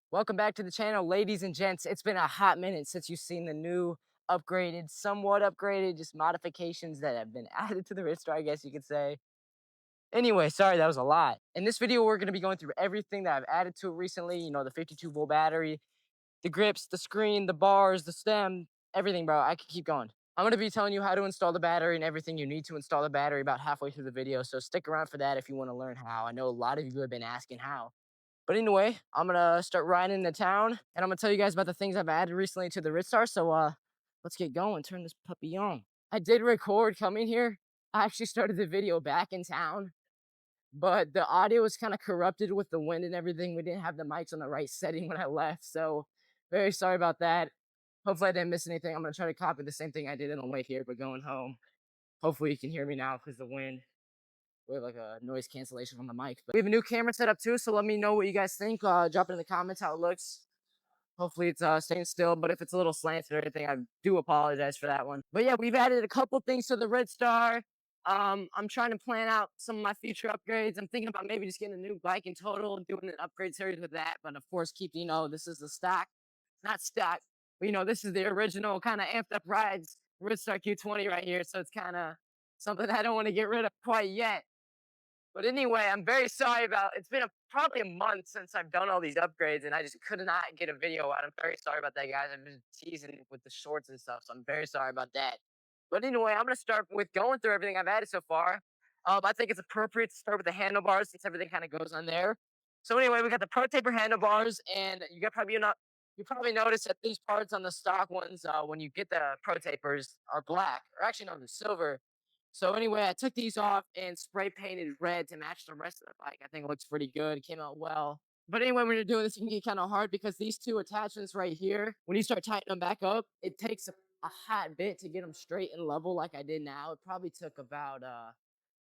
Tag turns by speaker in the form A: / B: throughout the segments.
A: Welcome back to the channel, ladies and gents. It's been a hot minute since you've seen the new upgraded, somewhat upgraded, just modifications that have been added to the Ridstar, I guess you could say. Anyway, sorry, that was a lot. In this video, we're going to be going through everything that I've added to it recently. You know, the 52-volt battery, the grips, the screen, the bars, the stem, everything, bro. I could keep going. I'm going to be telling you how to install the battery and everything you need to install the battery about halfway through the video. So stick around for that if you want to learn how. I know a lot of you have been asking how. But anyway, I'm gonna start riding into town and I'm gonna tell you guys about the things I've added recently to the Ridstar. So let's get going, turn this puppy on. I did record coming here. I actually started the video back in town, but the audio was kind of corrupted with the wind and everything. We didn't have the mics on the right setting when I left. So very sorry about that. Hopefully I didn't miss anything. I'm gonna try to copy the same thing I did on the way here, but going home. Hopefully you can hear me now because the wind. We have like a noise cancellation on the mic. But we have a new camera set up too, so let me know what you guys think. Drop it in the comments how it looks. Hopefully it's staying still, but if it's a little slanted or anything, I do apologize for that one. But yeah, we've added a couple things to the Ridstar. I'm trying to plan out some of my future upgrades. I'm thinking about maybe just getting a new bike in total, doing an upgrade series with that. But of course, keep, this is the stock, not stock. But, this is the original kind of amped up rides Ridstar Q20 right here. So it's kind of something I don't want to get rid of quite yet. But anyway, I'm very sorry about it's been probably a month since I've done all these upgrades and I just could not get a video out. I'm very sorry about that, guys. I've been teasing with the shorts and stuff, so I'm very sorry about that. But anyway, I'm gonna start with going through everything I've added so far. I think it's appropriate to start with the handlebars since everything kind of goes on there. So anyway, we got the Pro Taper handlebars, and you probably noticed that these parts on the stock ones, when you get the Pro Tapers, are black, or actually no, they're silver. So anyway, I took these off and spray painted red to match the rest of the bike. I think it looks pretty good. It came out well. But anyway, when you're doing this, it can get kind of hard because these two attachments right here, when you start tightening them back up, it takes a hot bit to get them straight and level like I did now. It probably took about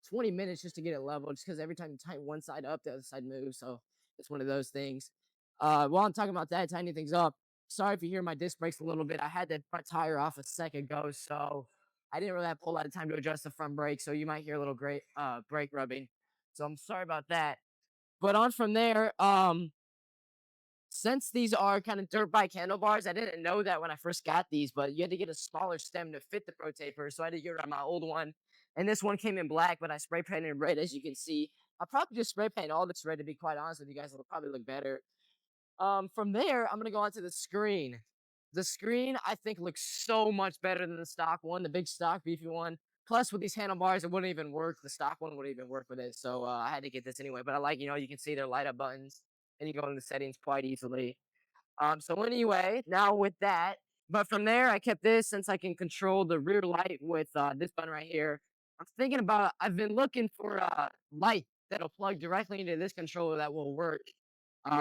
A: 20 minutes just to get it level, just because every time you tighten one side up, the other side moves. So it's one of those things. While I'm talking about that, tightening things up, sorry if you hear my disc brakes a little bit. I had that front tire off a second ago, so I didn't really have a whole lot of time to adjust the front brake, so you might hear a little great brake rubbing. So I'm sorry about that. But on from there, since these are kind of dirt bike handlebars, I didn't know that when I first got these, but you had to get a smaller stem to fit the Pro Taper, so I had to get rid of my old one. And this one came in black, but I spray painted red, as you can see. I'll probably just spray paint all this red, to be quite honest with you guys. It'll probably look better. From there, I'm gonna go on to the screen. The screen, I think, looks so much better than the stock one, the big stock beefy one. Plus, with these handlebars, it wouldn't even work. The stock one wouldn't even work with it. So I had to get this anyway. But I like, you can see their light up buttons and you go into the settings quite easily. So anyway, now with that, but from there, I kept this since I can control the rear light with this button right here. I've been looking for a light that'll plug directly into this controller that will work.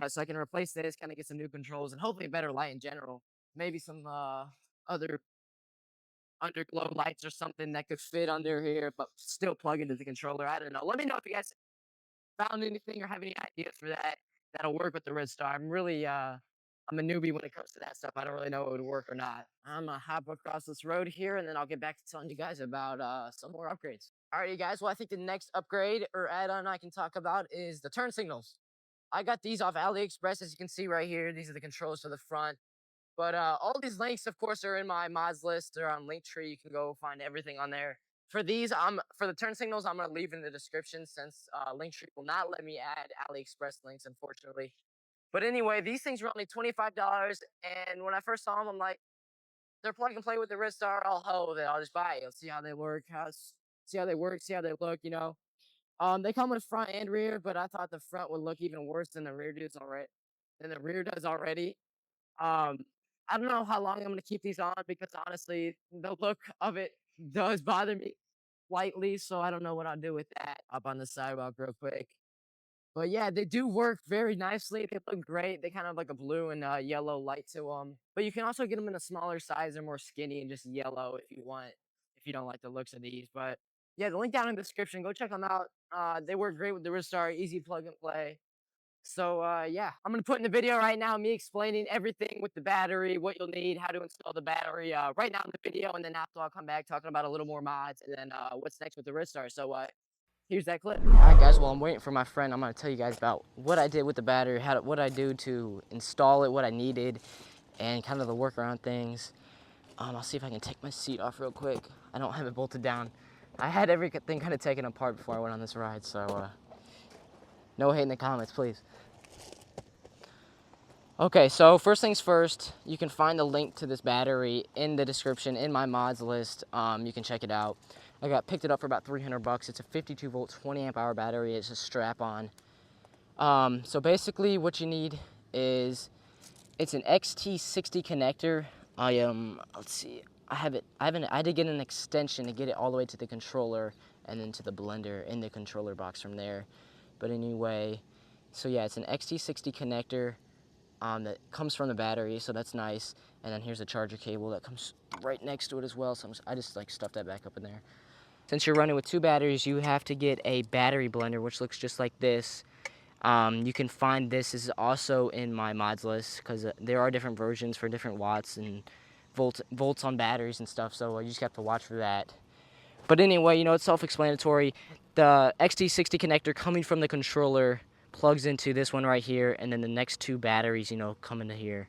A: So I can replace this, kind of get some new controls, and hopefully a better light in general. Maybe some other underglow lights or something that could fit under here, but still plug into the controller. I don't know. Let me know if you guys found anything or have any ideas for that that'll work with the Red Star. I'm a newbie when it comes to that stuff. I don't really know if it would work or not. I'm gonna hop across this road here and then I'll get back to telling you guys about some more upgrades. Alrighty guys, well I think the next upgrade or add-on I can talk about is the turn signals. I got these off AliExpress, as you can see right here. These are the controls for the front. But all these links, of course, are in my mods list. They're on Linktree. You can go find everything on there. For the turn signals, I'm gonna leave in the description since Linktree will not let me add AliExpress links, unfortunately. But anyway, these things were only $25, and when I first saw them, I'm like, they're plug and play with the Ridstar. I'll hell with it. I'll just buy it. I'll see how they work. See how they work. See how they look. They come with front and rear, but I thought the front would look even worse than the rear does already. Um, I don't know how long I'm gonna keep these on because honestly, the look of it does bother me slightly. So I don't know what I'll do with that up on the sidewalk real quick. But yeah, they do work very nicely. They look great. They kind of have like a blue and yellow light to them. But you can also get them in a smaller size. They're more skinny and just yellow if you want, if you don't like the looks of these. But yeah, the link down in the description. Go check them out. They work great with the Ridstar. Easy plug and play. So yeah, I'm gonna put in the video right now me explaining everything with the battery, what you'll need, how to install the battery right now in the video, and then after I'll come back talking about a little more mods and then what's next with the Ridstar. So here's that clip. All right, guys, while I'm waiting for my friend, I'm gonna tell you guys about what I did with the battery, what I do to install it, what I needed, and kind of the workaround things. I'll see if I can take my seat off real quick. I don't have it bolted down. I had everything kind of taken apart before I went on this ride, so no hate in the comments, please. Okay, so first things first, you can find the link to this battery in the description in my mods list. You can check it out. Picked it up for about 300 bucks. It's a 52 volt, 20 amp hour battery. It's a strap on. So basically what you need is, it's an XT60 connector. Let's see, I had to get an extension to get it all the way to the controller and then to the blender in the controller box from there. But anyway, so yeah, it's an XT60 connector that comes from the battery, so that's nice. And then here's a charger cable that comes right next to it as well, so I just like stuffed that back up in there. Since you're running with two batteries, you have to get a battery blender, which looks just like this. You can find this is also in my mods list, because there are different versions for different watts and volts on batteries and stuff, so you just have to watch for that. But anyway, you know, it's self-explanatory. The XT60 connector coming from the controller plugs into this one right here, and then the next two batteries, you know, come into here.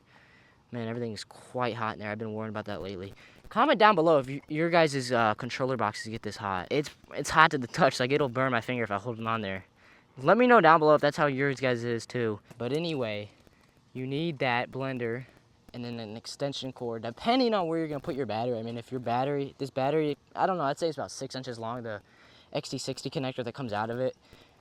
A: Man, everything is quite hot in there. I've been worrying about that lately. Comment down below if your guys' controller boxes get this hot. It's hot to the touch, like it'll burn my finger if I hold them on there. Let me know down below if that's how yours guys is too. But anyway, you need that blender and then an extension cord, depending on where you're gonna put your battery. I mean, if your battery, this battery, I don't know, I'd say it's about 6 inches long, the XT60 connector that comes out of it.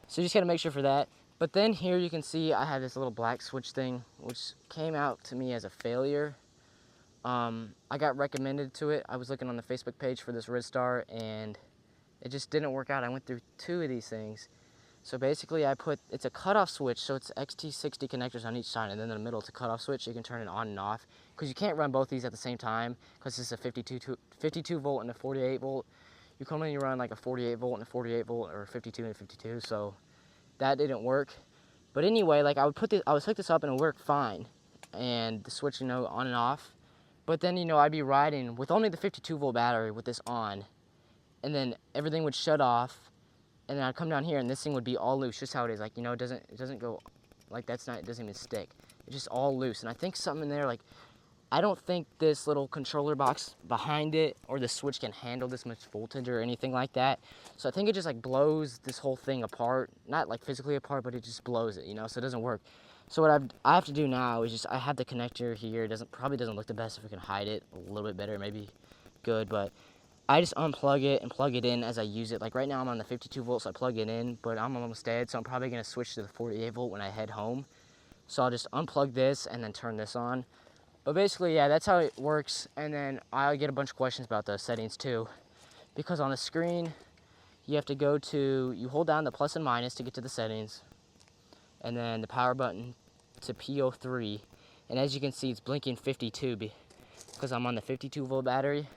A: So you just gotta make sure for that. But then here you can see I have this little black switch thing, which came out to me as a failure. I got recommended to it. I was looking on the Facebook page for this Ridstar, and it just didn't work out. I went through 2 of these things. So basically it's a cutoff switch, so it's XT60 connectors on each side, and then in the middle it's a cutoff switch. You can turn it on and off, because you can't run both these at the same time, because it's a 52 volt and a 48 volt. You can only run like a 48 volt and a 48 volt, or 52 and a 52, so that didn't work. But anyway, like I would hook this up and it worked fine, and the switch, you know, on and off. But then, you know, I'd be riding with only the 52 volt battery with this on, and then everything would shut off, and then I'd come down here and this thing would be all loose, just how it is. Like, you know, it doesn't go, like, it doesn't even stick. It's just all loose. And I think something in there, like, I don't think this little controller box behind it or the switch can handle this much voltage or anything like that. So I think it just like blows this whole thing apart. Not like physically apart, but it just blows it, you know, so it doesn't work. So what I have to do now is just, I have the connector here. It probably doesn't look the best. If we can hide it a little bit better, maybe good, but I just unplug it and plug it in as I use it. Like right now I'm on the 52 volts, so I plug it in, but I'm almost dead, so I'm probably gonna switch to the 48 volt when I head home. So I'll just unplug this and then turn this on. But basically, yeah, that's how it works. And then I get a bunch of questions about the settings too, because on the screen, you have to you hold down the plus and minus to get to the settings, and then the power button to PO3. And as you can see, it's blinking 52 because I'm on the 52 volt battery.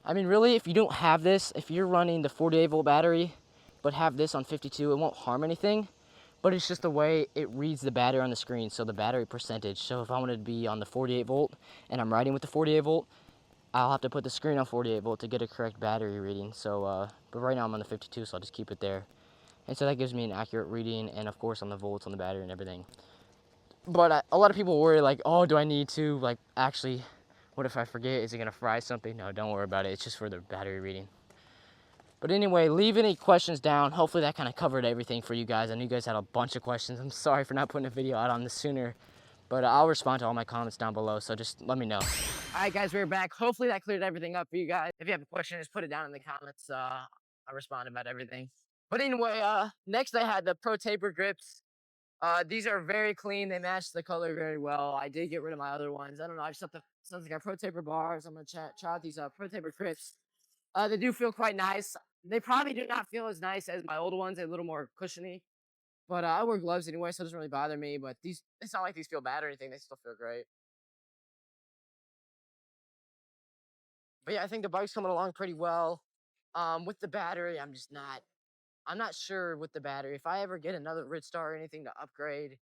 A: I mean, really, if you don't have this, if you're running the 48 volt battery, but have this on 52, it won't harm anything. But it's just the way it reads the battery on the screen, so the battery percentage. So if I wanted to be on the 48 volt and I'm riding with the 48 volt, I'll have to put the screen on 48 volt to get a correct battery reading. So, but right now I'm on the 52, so I'll just keep it there. And so that gives me an accurate reading, and of course on the volts on the battery and everything. But a lot of people worry, like, oh, do I need to, like, actually, what if I forget? Is it gonna fry something? No, don't worry about it. It's just for the battery reading. But anyway, leave any questions down. Hopefully that kind of covered everything for you guys. I know you guys had a bunch of questions. I'm sorry for not putting a video out on this sooner, but I'll respond to all my comments down below, so just let me know. All right, guys, we're back. Hopefully that cleared everything up for you guys. If you have a question, just put it down in the comments. I'll respond about everything. But anyway, next I had the Pro Taper grips. These are very clean. They match the color very well. I did get rid of my other ones. I don't know. I just thought something like Pro Taper bars. I'm gonna try out these Pro Taper grips. They do feel quite nice. They probably do not feel as nice as my old ones. They're a little more cushiony. But I wear gloves anyway, so it doesn't really bother me. But these, it's not like these feel bad or anything. They still feel great. But yeah, I think the bike's coming along pretty well. With the battery, I'm not sure with the battery. If I ever get another Ridstar or anything to upgrade,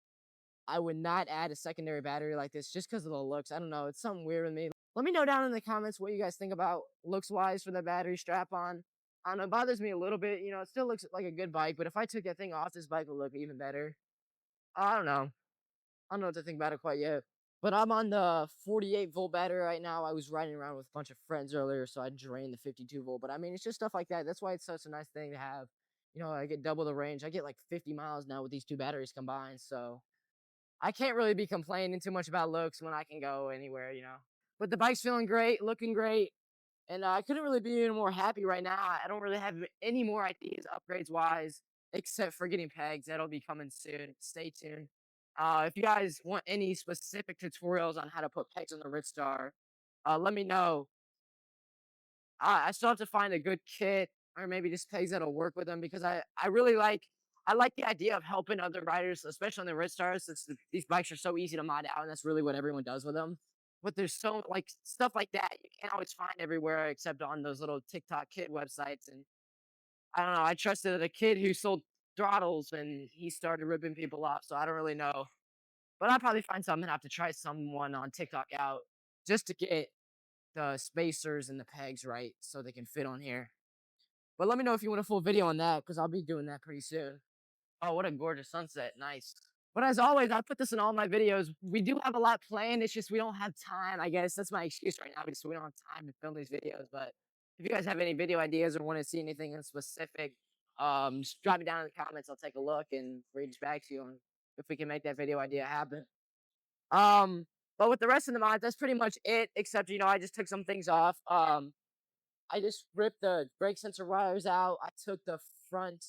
A: I would not add a secondary battery like this just because of the looks. I don't know. It's something weird with me. Let me know down in the comments what you guys think about looks-wise for the battery strap-on. I don't know, it bothers me a little bit. You know, it still looks like a good bike, but if I took that thing off, this bike would look even better. I don't know. I don't know what to think about it quite yet. But I'm on the 48-volt battery right now. I was riding around with a bunch of friends earlier, so I drained the 52-volt. But I mean, it's just stuff like that. That's why it's such a nice thing to have. You know, I get double the range. I get like 50 miles now with these two batteries combined. So I can't really be complaining too much about looks when I can go anywhere, you know. But the bike's feeling great, looking great. And I couldn't really be any more happy right now. I don't really have any more ideas upgrades wise, except for getting pegs. That'll be coming soon. Stay tuned. If you guys want any specific tutorials on how to put pegs on the Ridstar, let me know. I still have to find a good kit or maybe just pegs that'll work with them because I really I like the idea of helping other riders, especially on the Ridstar, since these bikes are so easy to mod out, and that's really what everyone does with them. But there's so like stuff like that you can't always find everywhere except on those little TikTok kid websites. And I don't know. I trusted a kid who sold throttles and he started ripping people off, so I don't really know. But I'll probably find something and have to try someone on TikTok out just to get the spacers and the pegs right so they can fit on here. But let me know if you want a full video on that because I'll be doing that pretty soon. Oh, what a gorgeous sunset. Nice. But as always, I put this in all my videos. We do have a lot planned. It's just we don't have time. I guess that's my excuse right now because we don't have time to film these videos. But if you guys have any video ideas or want to see anything in specific, just drop me down in the comments. I'll take a look and reach back to you on if we can make that video idea happen. But with the rest of the mods, that's pretty much it. Except I just took some things off. I just ripped the brake sensor wires out. I took the front,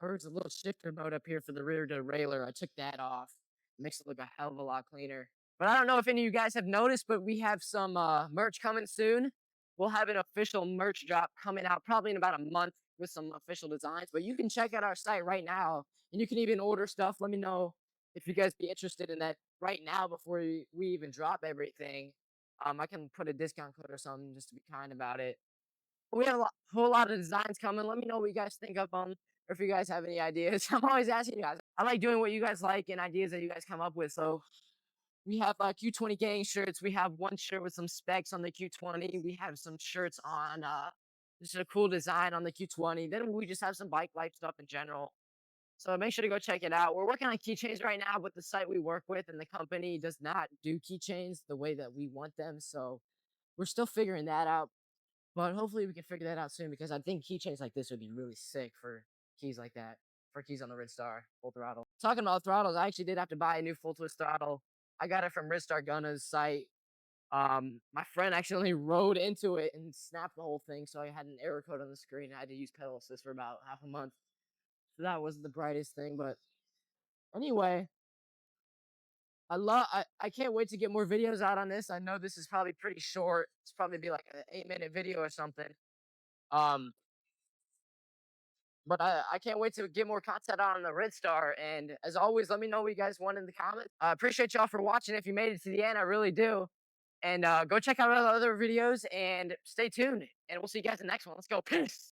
A: or there's a little shifter mode up here for the rear derailleur. I took that off. Makes it look a hell of a lot cleaner. But I don't know if any of you guys have noticed, but we have some merch coming soon. We'll have an official merch drop coming out probably in about a month with some official designs. But you can check out our site right now, and you can even order stuff. Let me know if you guys be interested in that right now before we even drop everything. I can put a discount code or something just to be kind about it. We have whole lot of designs coming. Let me know what you guys think of them, or if you guys have any ideas. I'm always asking you guys. I like doing what you guys like and ideas that you guys come up with. So we have Q20 gang shirts. We have one shirt with some specs on the Q20. We have some shirts on just a cool design on the Q20. Then we just have some bike life stuff in general. So make sure to go check it out. We're working on keychains right now, but the site we work with and the company does not do keychains the way that we want them. So we're still figuring that out. But hopefully we can figure that out soon because I think keychains like this would be really sick for keys like that. For keys on the Ridstar full throttle. Talking about throttles, I actually did have to buy a new full twist throttle. I got it from Ridstar Gunna's site. My friend accidentally rode into it and snapped the whole thing, so I had an error code on the screen. I had to use pedal assist for about half a month. So that wasn't the brightest thing, but anyway, I can't wait to get more videos out on this. I know this is probably pretty short. It's probably be like an 8-minute video or something. Um, But I can't wait to get more content on the Ridstar. And as always, let me know what you guys want in the comments. I appreciate y'all for watching. If you made it to the end, I really do. And go check out other videos and stay tuned. And we'll see you guys in the next one. Let's go. Peace.